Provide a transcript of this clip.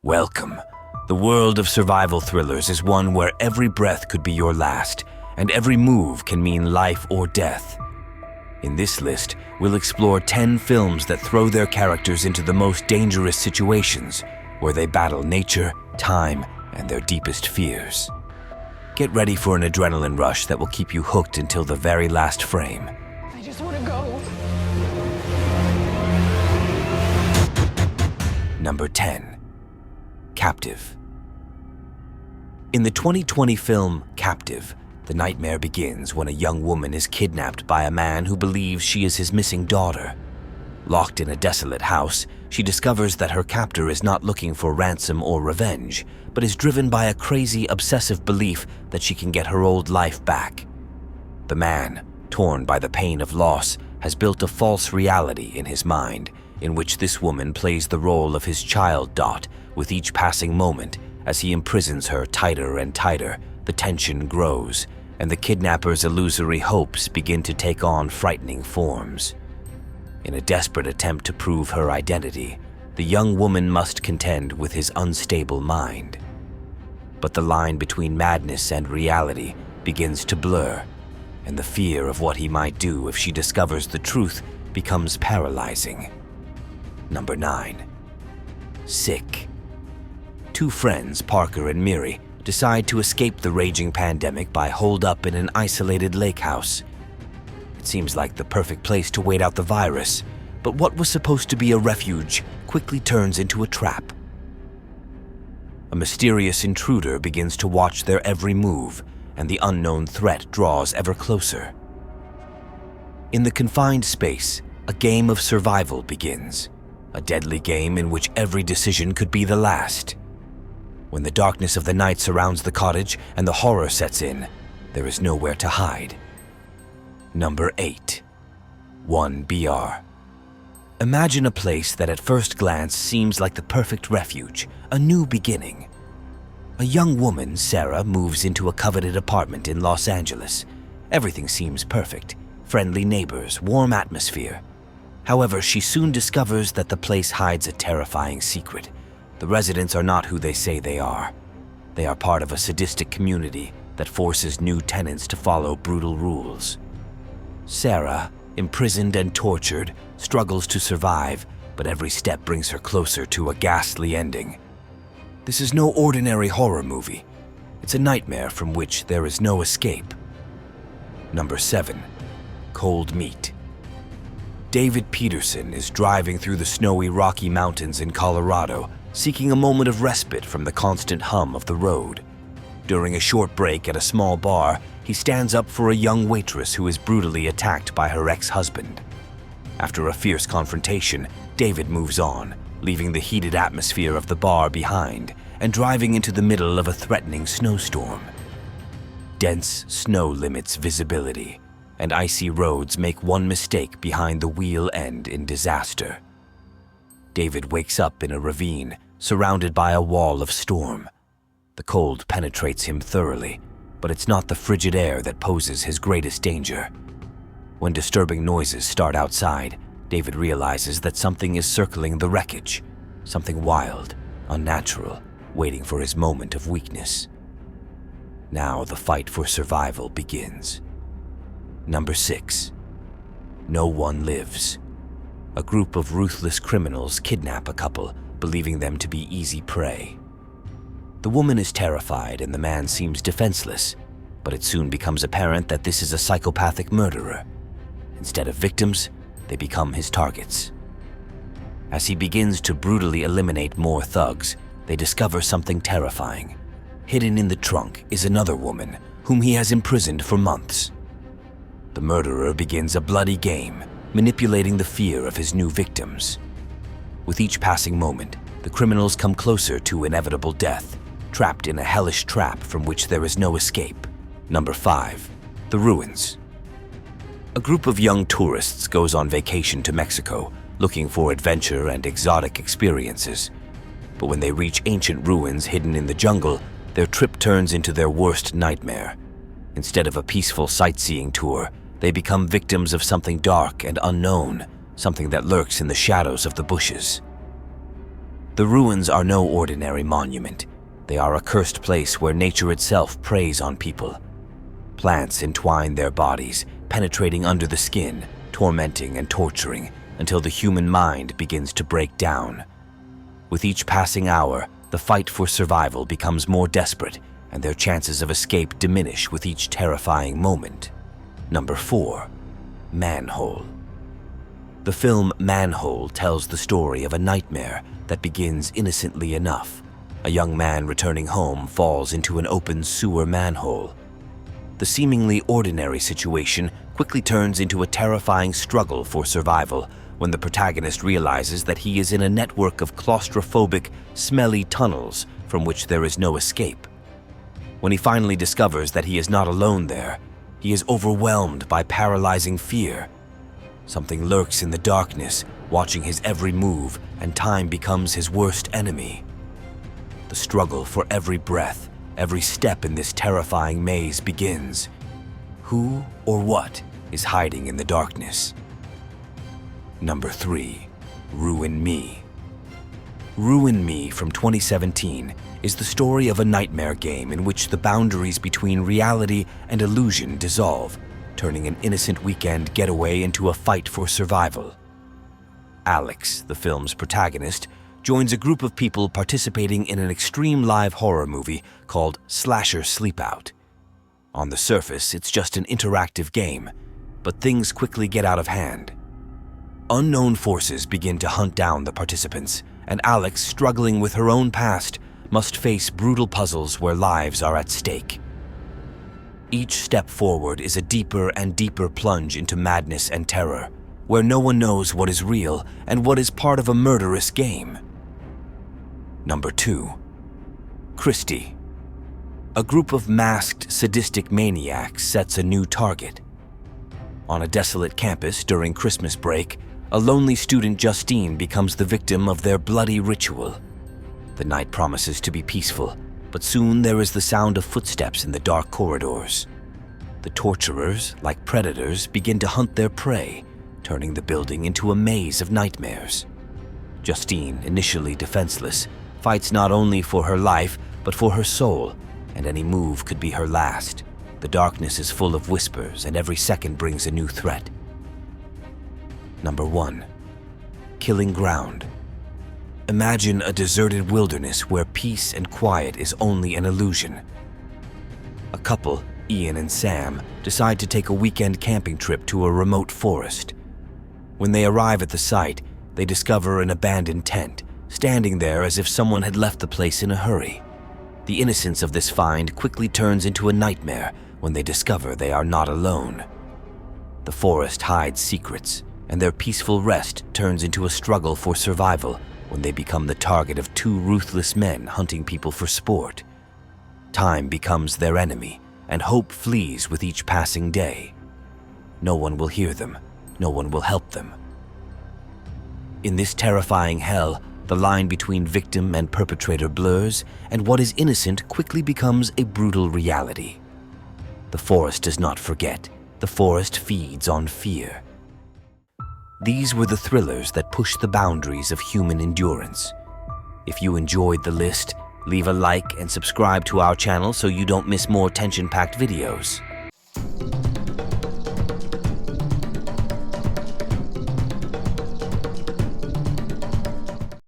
Welcome. The world of survival thrillers is one where every breath could be your last, and every move can mean life or death. In this list, we'll explore 10 films that throw their characters into the most dangerous situations, where they battle nature, time, and their deepest fears. Get ready for an adrenaline rush that will keep you hooked until the very last frame. I just want to go. Number 10. Captive. In the 2020 film Captive, the nightmare begins when a young woman is kidnapped by a man who believes she is his missing daughter. Locked in a desolate house, she discovers that her captor is not looking for ransom or revenge, but is driven by a crazy, obsessive belief that she can get her old life back. The man, torn by the pain of loss, has built a false reality in his mind, in which this woman plays the role of his child Dot. With each passing moment, as he imprisons her tighter and tighter, the tension grows, and the kidnapper's illusory hopes begin to take on frightening forms. In a desperate attempt to prove her identity, the young woman must contend with his unstable mind. But the line between madness and reality begins to blur, and the fear of what he might do if she discovers the truth becomes paralyzing. Number 9. Sick. Two friends, Parker and Miri, decide to escape the raging pandemic by holed up in an isolated lake house. It seems like the perfect place to wait out the virus, but what was supposed to be a refuge quickly turns into a trap. A mysterious intruder begins to watch their every move, and the unknown threat draws ever closer. In the confined space, a game of survival begins, a deadly game in which every decision could be the last. When the darkness of the night surrounds the cottage and the horror sets in, there is nowhere to hide. Number 8. 1BR. Imagine a place that at first glance seems like the perfect refuge, a new beginning. A young woman, Sarah, moves into a coveted apartment in Los Angeles. Everything seems perfect, friendly neighbors, warm atmosphere. However, she soon discovers that the place hides a terrifying secret. The residents are not who they say they are. They are part of a sadistic community that forces new tenants to follow brutal rules. Sarah, imprisoned and tortured, struggles to survive, but every step brings her closer to a ghastly ending. This is no ordinary horror movie. It's a nightmare from which there is no escape. Number 7. Cold Meat. David Peterson is driving through the snowy Rocky Mountains in Colorado, seeking a moment of respite from the constant hum of the road. During a short break at a small bar, he stands up for a young waitress who is brutally attacked by her ex-husband. After a fierce confrontation, David moves on, leaving the heated atmosphere of the bar behind and driving into the middle of a threatening snowstorm. Dense snow limits visibility, and icy roads make one mistake behind the wheel end in disaster. David wakes up in a ravine, surrounded by a wall of storm. The cold penetrates him thoroughly, but it's not the frigid air that poses his greatest danger. When disturbing noises start outside, David realizes that something is circling the wreckage, something wild, unnatural, waiting for his moment of weakness. Now the fight for survival begins. Number 6. No One Lives. A group of ruthless criminals kidnap a couple, believing them to be easy prey. The woman is terrified and the man seems defenseless, but it soon becomes apparent that this is a psychopathic murderer. Instead of victims, they become his targets. As he begins to brutally eliminate more thugs, they discover something terrifying. Hidden in the trunk is another woman whom he has imprisoned for months. The murderer begins a bloody game, manipulating the fear of his new victims. With each passing moment, the criminals come closer to inevitable death, trapped in a hellish trap from which there is no escape. Number 5. The Ruins. A group of young tourists goes on vacation to Mexico, looking for adventure and exotic experiences. But when they reach ancient ruins hidden in the jungle, their trip turns into their worst nightmare. Instead of a peaceful sightseeing tour, they become victims of something dark and unknown, something that lurks in the shadows of the bushes. The ruins are no ordinary monument. They are a cursed place where nature itself preys on people. Plants entwine their bodies, penetrating under the skin, tormenting and torturing, until the human mind begins to break down. With each passing hour, the fight for survival becomes more desperate, and their chances of escape diminish with each terrifying moment. Number 4. Manhole. The film Manhole tells the story of a nightmare that begins innocently enough. A young man returning home falls into an open sewer manhole. The seemingly ordinary situation quickly turns into a terrifying struggle for survival when the protagonist realizes that he is in a network of claustrophobic, smelly tunnels from which there is no escape. When he finally discovers that he is not alone there, he is overwhelmed by paralyzing fear. Something lurks in the darkness, watching his every move, and time becomes his worst enemy. The struggle for every breath, every step in this terrifying maze begins. Who or what is hiding in the darkness? Number 3. Ruin Me. Ruin Me from 2017 is the story of a nightmare game in which the boundaries between reality and illusion dissolve, turning an innocent weekend getaway into a fight for survival. Alex, the film's protagonist, joins a group of people participating in an extreme live horror movie called Slasher Sleepout. On the surface, it's just an interactive game, but things quickly get out of hand. Unknown forces begin to hunt down the participants, and Alex, struggling with her own past, must face brutal puzzles where lives are at stake. Each step forward is a deeper and deeper plunge into madness and terror, where no one knows what is real and what is part of a murderous game. Number 2. Kristy. A group of masked, sadistic maniacs sets a new target. On a desolate campus during Christmas break, a lonely student, Justine, becomes the victim of their bloody ritual. The night promises to be peaceful, but soon there is the sound of footsteps in the dark corridors. The torturers, like predators, begin to hunt their prey, turning the building into a maze of nightmares. Justine, initially defenseless, fights not only for her life, but for her soul, and any move could be her last. The darkness is full of whispers, and every second brings a new threat. Number 1. Killing Ground. Imagine a deserted wilderness where peace and quiet is only an illusion. A couple, Ian and Sam, decide to take a weekend camping trip to a remote forest. When they arrive at the site, they discover an abandoned tent, standing there as if someone had left the place in a hurry. The innocence of this find quickly turns into a nightmare when they discover they are not alone. The forest hides secrets, and their peaceful rest turns into a struggle for survival when they become the target of 2 ruthless men hunting people for sport. Time becomes their enemy, and hope flees with each passing day. No one will hear them. No one will help them. In this terrifying hell, the line between victim and perpetrator blurs, and what is innocent quickly becomes a brutal reality. The forest does not forget. The forest feeds on fear. These were the thrillers that push the boundaries of human endurance. If you enjoyed the list, leave a like and subscribe to our channel so you don't miss more tension-packed videos.